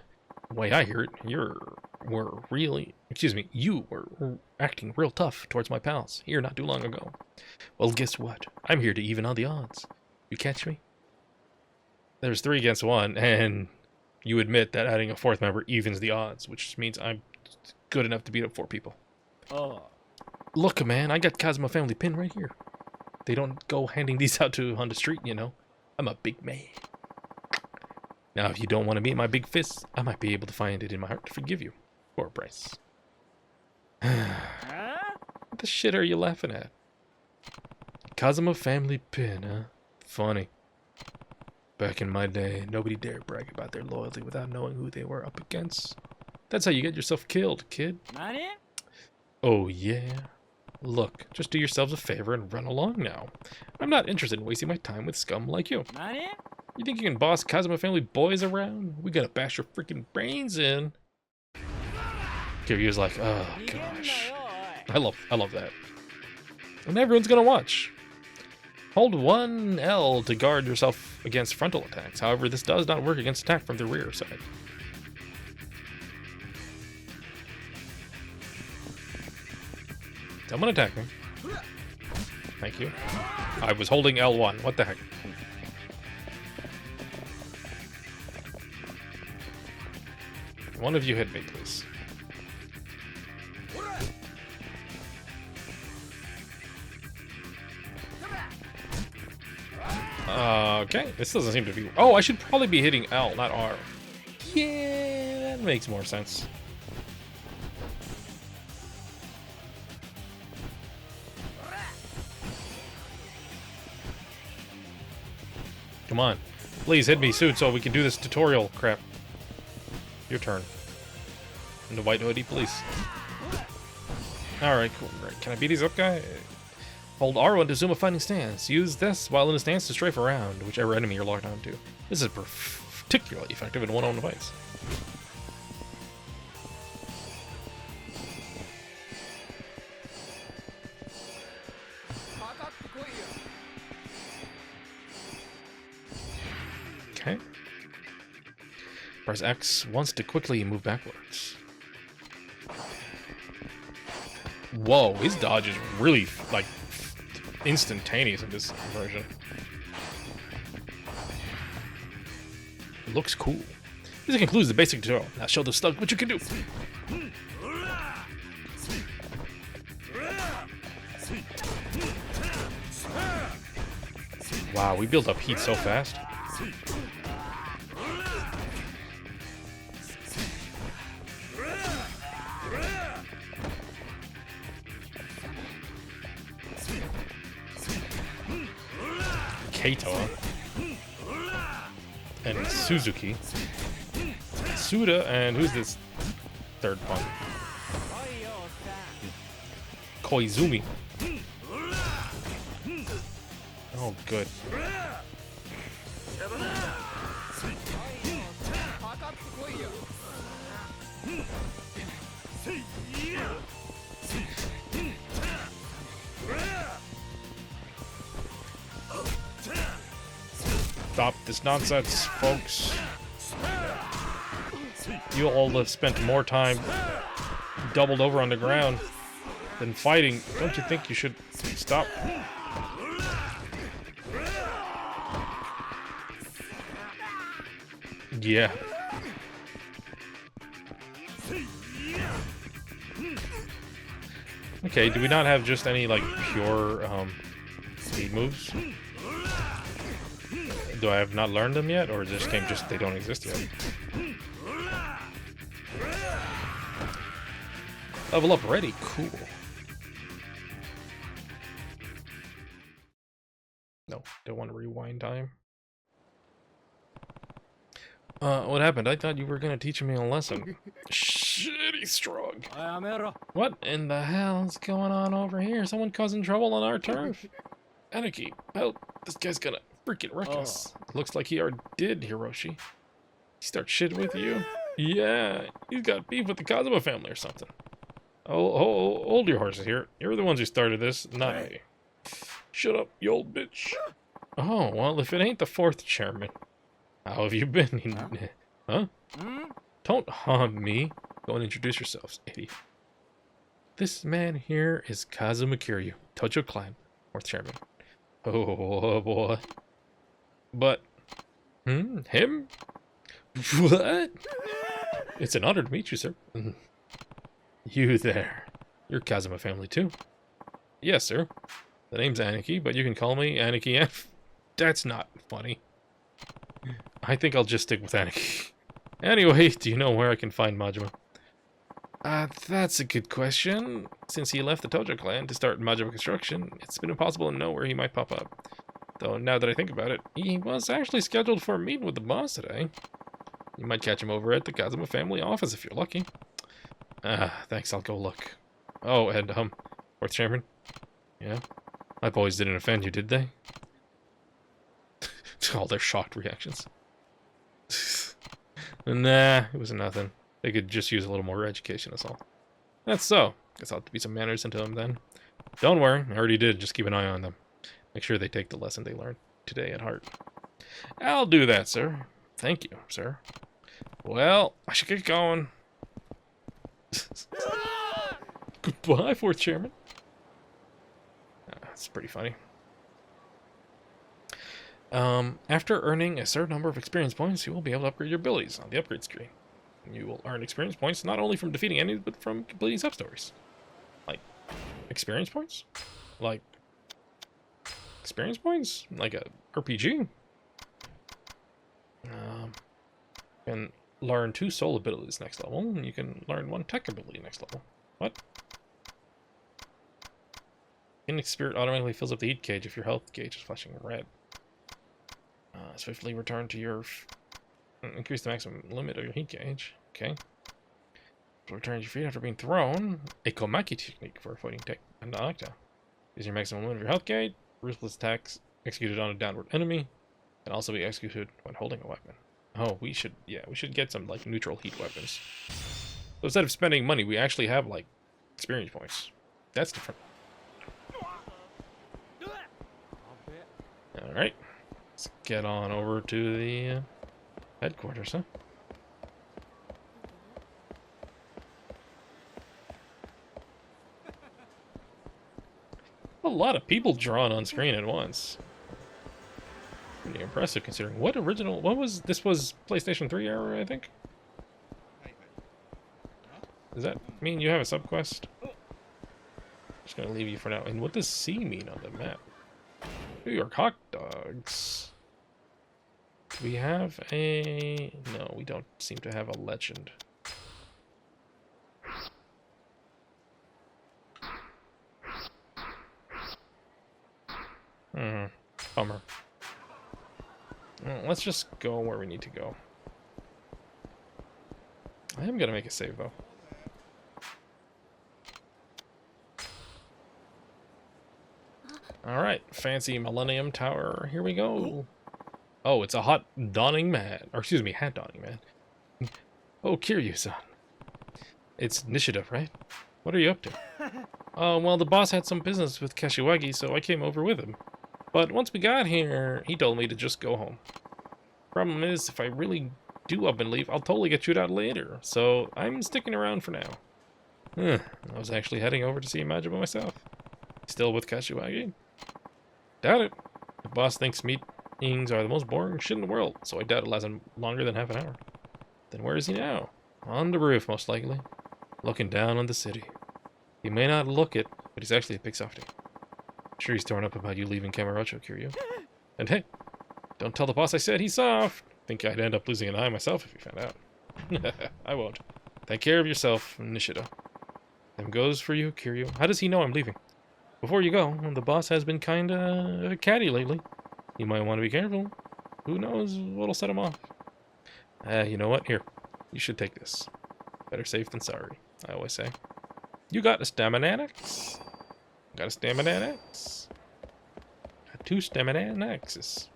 A: The way I hear it, you were acting real tough towards my pals here not too long ago. Well, guess what? I'm here to even out the odds. You catch me? There's 3 against 1, and you admit that adding a 4th member evens the odds, which means I'm good enough to beat up 4 people. Oh. Look, man, I got Kazuma family pin right here. They don't go handing these out on the street, you know. I'm a big man. Now, if you don't want to meet my big fists, I might be able to find it in my heart to forgive you. For a price. What the shit are you laughing at? Kazuma family pin, huh? Funny. Back in my day, nobody dared brag about their loyalty without knowing who they were up against. That's how you get yourself killed, kid. Oh, yeah? Look, just do yourselves a favor and run along now. I'm not interested in wasting my time with scum like you. You think you can boss Kazuma family boys around? We gotta bash your freaking brains in. Kiryu's like, oh gosh. I love that. And everyone's gonna watch. Hold 1 L to guard yourself against frontal attacks. However, this does not work against attack from the rear side. Someone attack me. Thank you. I was holding L1. What the heck? One of you hit me, please. Okay, this doesn't seem to be... Oh, I should probably be hitting L, not R. Yeah, that makes more sense. Come on. Please hit me soon so we can do this tutorial crap. Your turn. And the white hoodie, please. Alright, cool. Right. Can I beat these up, guy? Hold R1 to assume a fighting stance. Use this while in a stance to strafe around whichever enemy you're locked onto. This is particularly effective in one-on-one fights. Okay. Press X once to quickly move backwards. Whoa, his dodge is really, like, instantaneous in this version. It looks cool. This concludes the basic tutorial. Now show the stuck what you can do. Wow, we built up heat so fast. Kato and Suzuki, Suda, and who's this third punk? Koizumi. Oh, good. Stop this nonsense, folks. You all have spent more time doubled over on the ground than fighting. Don't you think you should stop? Yeah. Okay, do we not have just any, like, pure, speed moves? Do I have not learned them yet, or this game just, they don't exist yet? Level up ready, cool. No, don't want to rewind time. What happened? I thought you were gonna teach me a lesson. Shit, he's strong. What in the hell's going on over here? Someone causing trouble on our turf? Anarchy, help! This guy's gonna freaking wreck us. Looks like he already did, Hiroshi. He starts shitting with you? Yeah, he's got beef with the Kazuma family or something. Oh, hold your horses here. You're the ones who started this, not me. Shut up, you old bitch. Oh, well, if it ain't the fourth chairman. How have you been? Huh? Don't haunt me. Go and introduce yourselves, idiot. This man here is Kazuma Kiryu, Tojo Clan, fourth chairman. Oh, boy. But, him? What? It's an honor to meet you, sir. You there. You're Kazuma family, too? Yes, sir. The name's Aniki, but you can call me Aniki F. That's not funny. I think I'll just stick with Aniki. Anyway, do you know where I can find Majima? That's a good question. Since he left the Tojo clan to start Majima construction, it's been impossible to know where he might pop up. Though, now that I think about it, he was actually scheduled for a meeting with the boss today. You might catch him over at the Kazuma family office if you're lucky. Thanks, I'll go look. Oh, and, fourth chairman? Yeah? My boys didn't offend you, did they? All their shocked reactions. Nah, it was nothing. They could just use a little more education, that's all. That's so. Guess I'll have to be some manners into them then. Don't worry, I already did. Just keep an eye on them. Make sure they take the lesson they learned today at heart. I'll do that, sir. Thank you, sir. Well, I should get going. Goodbye, fourth chairman. That's pretty funny. After earning a certain number of experience points, you will be able to upgrade your abilities on the upgrade screen. You will earn experience points not only from defeating enemies, but from completing sub-stories. Like, experience points? Like, experience points? Like a RPG? You can learn 2 soul abilities next level, and you can learn 1 tech ability next level. What? Phoenix Spirit automatically fills up the heat gauge if your health gauge is flashing red. Swiftly return to your... increase the maximum limit of your heat gauge. Okay. Return to your feet after being thrown. A Komaki technique for fighting tech and Octa. Use your maximum limit of your health gauge. Ruthless attacks executed on a downward enemy. Can also be executed when holding a weapon. Oh, we should get some, like, neutral heat weapons. So instead of spending money, we actually have, like, experience points. That's different. Alright. Let's get on over to the headquarters, huh? A lot of people drawn on screen at once. Pretty impressive considering what this was PlayStation 3 era, I think? Does that mean you have a subquest? Just gonna leave you for now. And what does C mean on the map? New York hot dogs. Do we have a... No, we don't seem to have a legend. Bummer. Well, let's just go where we need to go. I am gonna make a save, though. Alright, fancy Millennium Tower. Here we go. Oh, it's a hot donning man. Or excuse me, hat donning man. Oh, Kiryu-san. It's initiative, right? What are you up to? Well, the boss had some business with Kashiwagi, so I came over with him. But once we got here, he told me to just go home. Problem is, if I really do up and leave, I'll totally get chewed out later. So I'm sticking around for now. I was actually heading over to see Majima myself. Still with Kashiwagi? Doubt it. The boss thinks meetings are the most boring shit in the world, so I doubt it lasts longer than half an hour. Then where is he now? On the roof, most likely. Looking down on the city. He may not look it, but he's actually a big softy. Sure he's torn up about you leaving Kamurocho, Kiryu. And hey, don't tell the boss I said he's soft. Think I'd end up losing an eye myself if he found out. I won't. Take care of yourself, Nishida. Them goes for you, Kiryu. How does he know I'm leaving? Before you go, the boss has been kinda catty lately. You might want to be careful. Who knows what'll set him off. You know what? Here, you should take this. Better safe than sorry, I always say. You got a Staminanax? Got a Staminanax? Got 2 Staminanaxes.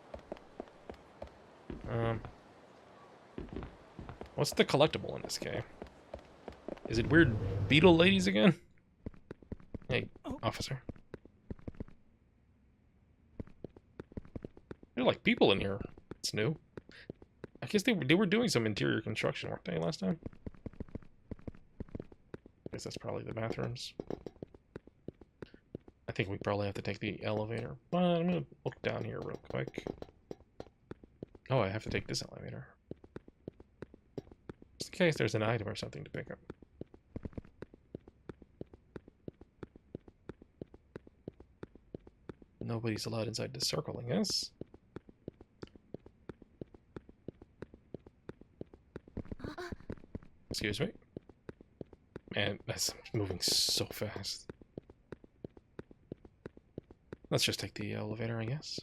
A: What's the collectible in this game? Is it weird beetle ladies again? Hey, officer. There are like people in here. It's new. I guess they were doing some interior construction, weren't they, last time? I guess that's probably the bathrooms. I think we probably have to take the elevator. But I'm gonna look down here real quick. Oh, I have to take this elevator. Just in case there's an item or something to pick up. Nobody's allowed inside the circle, I guess. Excuse me. Man, that's moving so fast. Let's just take the elevator, I guess.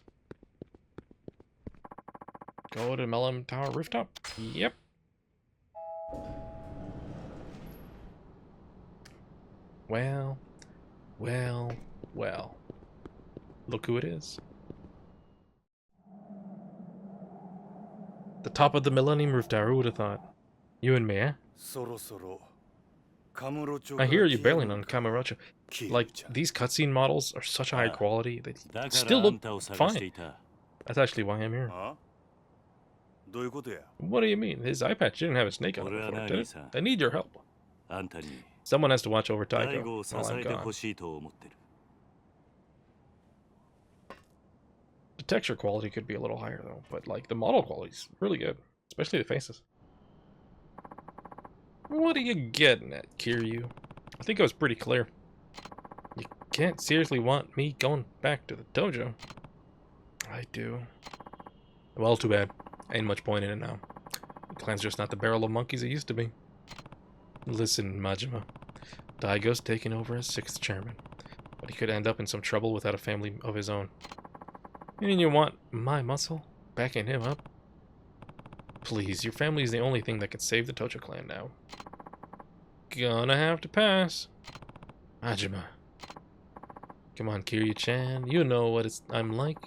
A: Go to Melon Tower rooftop? Yep. Well. Look who it is. The top of the Millennium Roof Tower, who would have thought? You and me, eh? I hear you bailing on Kamurocho. Like, these cutscene models are such high quality, they still look fine. That's actually why I'm here. What do you mean? His eye patch didn't have a snake on it before, did it? I need your help. Someone has to watch over Taiko while I'm gone. The texture quality could be a little higher, though, but, like, the model quality's really good, especially the faces. What are you getting at, Kiryu? I think I was pretty clear. You can't seriously want me going back to the dojo. I do. Well, too bad. Ain't much point in it now. The clan's just not the barrel of monkeys it used to be. Listen, Majima. Daigo's taking over as 6th chairman, but he could end up in some trouble without a family of his own. And you want my muscle? Backing him up? Please, your family is the only thing that can save the Tojo clan now. Gonna have to pass. Majima. Come on, Kiryu-chan. You know what I'm like.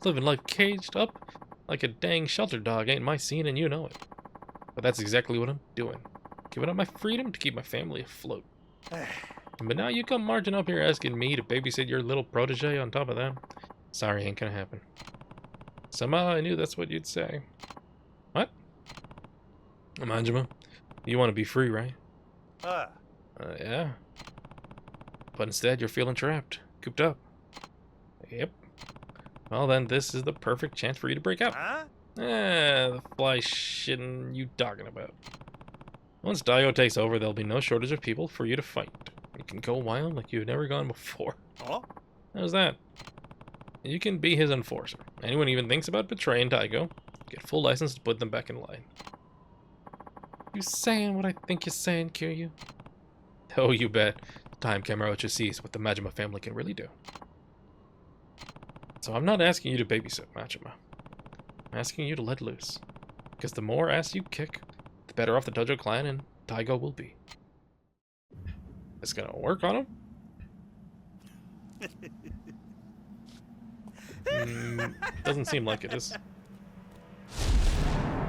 A: Living life caged up like a dang shelter dog ain't my scene, and you know it. But that's exactly what I'm doing. Giving up my freedom to keep my family afloat. But now you come marching up here asking me to babysit your little protege on top of that. Sorry, ain't gonna happen. Somehow I knew that's what you'd say. What? Majima, you want to be free, right? Yeah. But instead, you're feeling trapped, cooped up. Yep. Well, then this is the perfect chance for you to break out. The fly shitting you talking about. Once Daigo takes over, there'll be no shortage of people for you to fight. You can go wild like you've never gone before. How's that? You can be his enforcer. Anyone even thinks about betraying Daigo, get full license to put them back in line. You saying what I think you're saying, Kiryu? Oh, you bet. Time Kamurocho sees what the Majima family can really do. So I'm not asking you to babysit Majima. I'm asking you to let loose. Because the more ass you kick, the better off the Dojo clan and Daigo will be. It's gonna work on him? Doesn't seem like it is.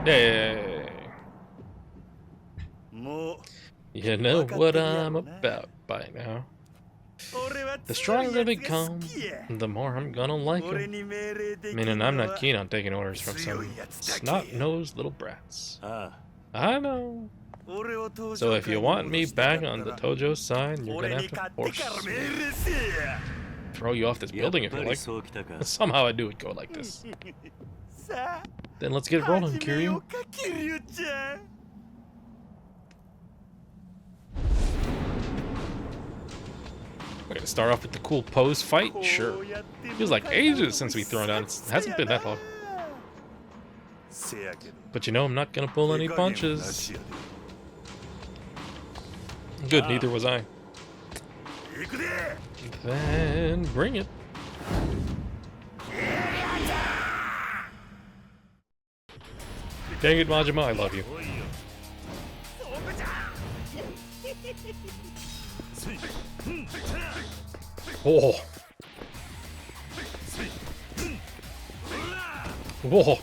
A: Hey. You know what I'm about by now. The stronger they come, the more I'm gonna like them. Meaning I'm not keen on taking orders from some snot-nosed little brats. I know. So if you want me back on the Tojo side, you're gonna have to force me. Throw you off this building if you like. Somehow I do it go like this. Then let's get rolling, Kiryu. We're gonna start off with the cool pose fight? Sure. Feels like ages since we thrown down. It hasn't been that long. But you know I'm not gonna pull any punches. Good, neither was I. Then bring it. Dang it, Majima, I love you. Oh. Whoa.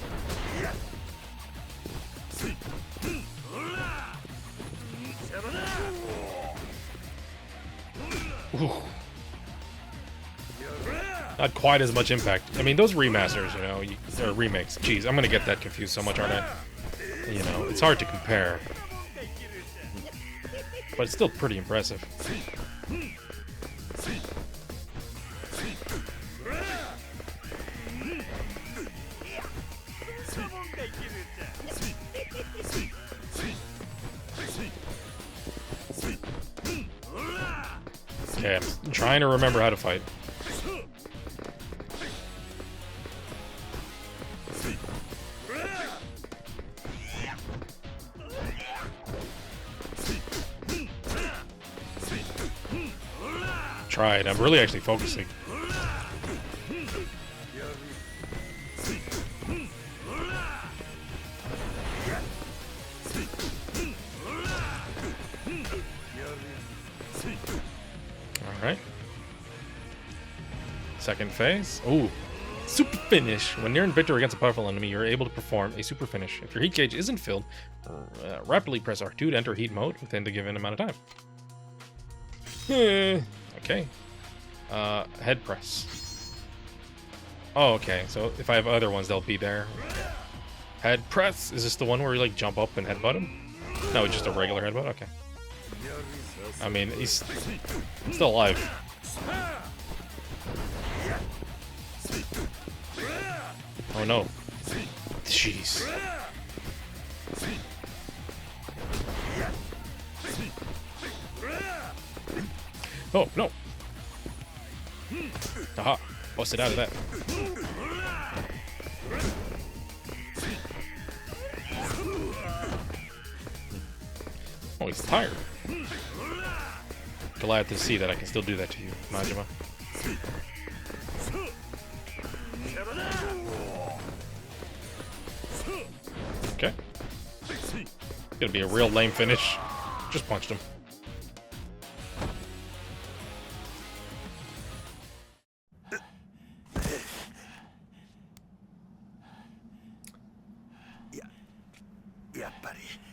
A: Ooh. Not quite as much impact. I mean, those remasters, you know, or remakes. Jeez, I'm gonna get that confused so much, aren't I? You know, it's hard to compare. But it's still pretty impressive. Okay, I'm trying to remember how to fight. Tried. I'm really actually focusing. Alright. Second phase. Ooh. Super finish. When near in victory against a powerful enemy, you're able to perform a super finish. If your heat gauge isn't filled, rapidly press R2 to enter heat mode within the given amount of time. Okay. Head press. Oh, okay. So if I have other ones, they'll be there. Head press. Is this the one where you like jump up and headbutt him? No, it's just a regular headbutt. Okay. I mean, he's still alive. Oh no. Jeez. Oh, no. Aha. Busted out of that. Oh, he's tired. Glad to see that I can still do that to you, Majima. Okay. Gonna be a real lame finish. Just punched him.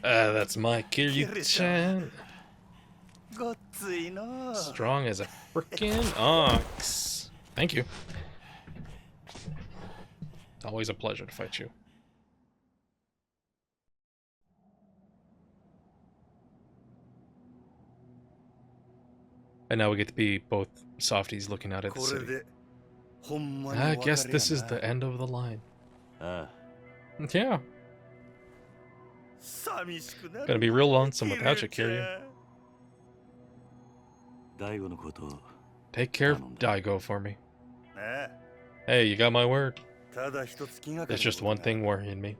A: That's my Kiryu-chan. Strong as a frickin' ox. Thank you. It's always a pleasure to fight you. And now we get to be both softies looking out at the city. I guess this is the end of the line. Yeah. Gonna be real lonesome without you, Kiryu. Take care of Daigo for me. Hey, you got my word. There's just one thing worrying me.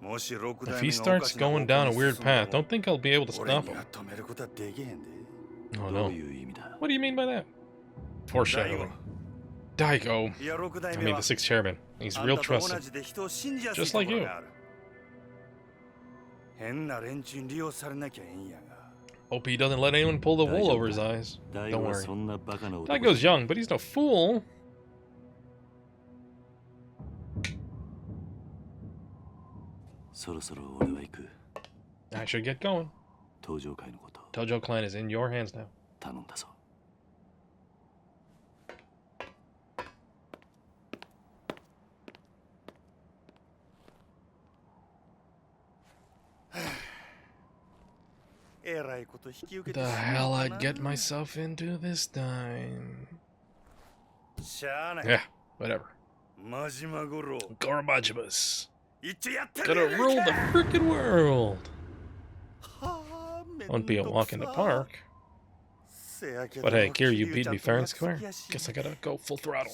A: If he starts going down a weird path, don't think I'll be able to stop him. Oh no. What do you mean by that? Foreshadowing. Daigo. I mean the sixth chairman. He's real trusted. Just like you. Hope he doesn't let anyone pull the wool over his eyes. Don't worry. Daigo's young, but he's no fool. I should get going. Tojo Clan is in your hands now. The hell I'd get myself into this time. Yeah, whatever. Gorobajibus. Gonna rule the freaking world. Won't be a walk in the park. But hey, Kiryu, you beat me fair and square. Guess I gotta go full throttle.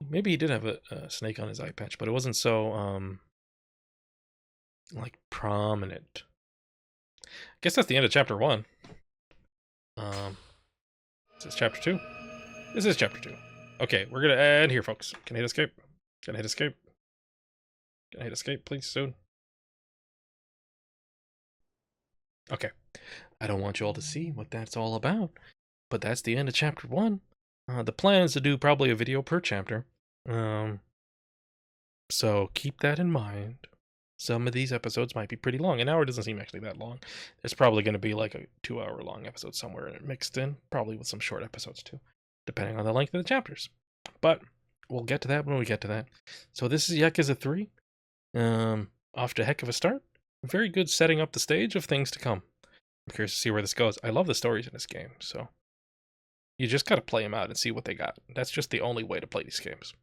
A: Maybe he did have a snake on his eye patch, but it wasn't so, like, prominent. I guess that's the end of chapter 1. Is this chapter 2? This is chapter 2. Okay, we're gonna end here, folks. Can I hit escape? Can I hit escape? Can I hit escape, please, soon? Okay. I don't want you all to see what that's all about, but that's the end of chapter 1. The plan is to do probably a video per chapter. So keep that in mind. Some of these episodes might be pretty long. An hour doesn't seem actually that long. There's probably going to be like a 2-hour-long episode somewhere mixed in, probably with some short episodes too, depending on the length of the chapters. But we'll get to that when we get to that. So this is Yakuza 3. Off to a heck of a start. Very good setting up the stage of things to come. I'm curious to see where this goes. I love the stories in this game, so you just got to play them out and see what they got. That's just the only way to play these games.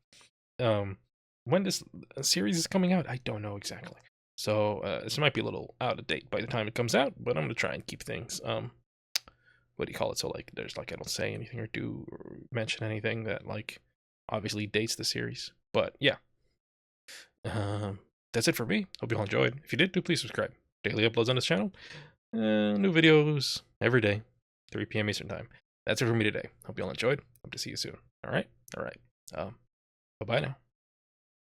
A: When this series is coming out, I don't know exactly. So this might be a little out of date by the time it comes out, but I'm gonna try and keep things what do you call it? So like there's like I don't say anything or do or mention anything that like obviously dates the series. But yeah. That's it for me. Hope you all enjoyed. If you did, do please subscribe. Daily uploads on this channel. New videos every day, 3 p.m. Eastern time. That's it for me today. Hope you all enjoyed. Hope to see you soon. All right. Bye-bye now.